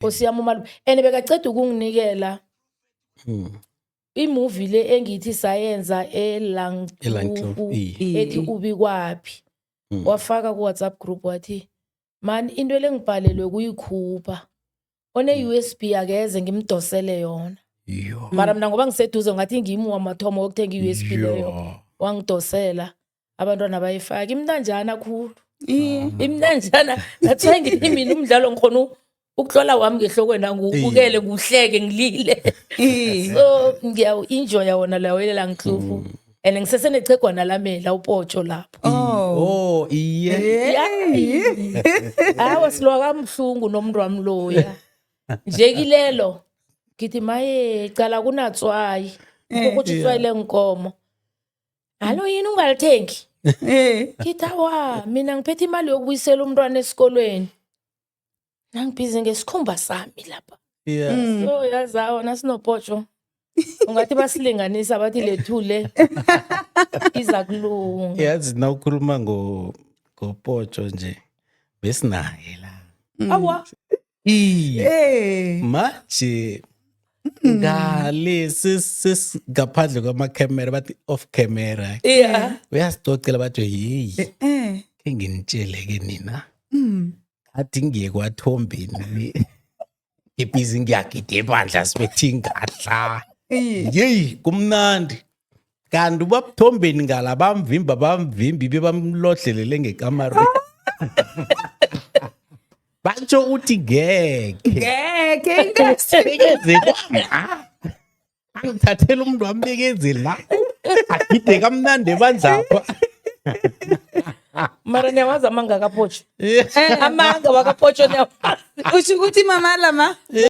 Nkosi yami umalume. And bekaceda ukunginikela imovie le engithi sayenza eLangkloof, ethi ubikwaphi. Wafaka ku WhatsApp group wathi, "Man, into lengibhalelwe kuyikhupha. One USB akeze ngimdosele yona." Mara mina ngoba ngiseduze ngathi ngimi wamathomo wokuthenga iUSB leyo. Wangidosela abantwana bayifaka imntanjana khulu. Imntanjana nathe ngithi mina umdlalo ngikhona ukuhlola wami ngehlokweni ngubukele kuhleke ngilile. So ngiyawu-enjoya wona lawo eLangkloof. And ngisesenechegwana lami la uPotsho lapho. Hawa silowa kamhlungu nomuntu wami loya. Nje kilelo ngithi maye cala kunatswayi. Ukuthi itswayi lenkomo. Halo yini ungalithengi? Ngithi awa mina ngiphethe imali yokubuyisela umntwana esikolweni. Nangibhizi ngesikhumba sami lapha. So yazawa nasinoPotsho. Ungathi basilinganisa bathi lethule iza kulunga. Yazi na ukhuluma ngoPotsho nje besinaye la. Awa. Manje ngale ngaphandle kwamakhamera bathi off camera. Uyasicocela bathi hey ke nginitshele ke nina. Athi ngiye kwaThombeni ngibhizi ngiyagida ebandla sibethi ngadla. Yeyi kumnandi. Kanti ubabuThombeni ngala bamvimbi bebamlodlelele ngekamera. Batsho uthi ngeke ngasebekeze kwami. Angithathela umuntu wambekeze la. Agide kamnandi ebandlapha. Mara niyawazi amanga kaPotsho. Amanga wakaPotsho niyawazi. Usho ukuthi mama lama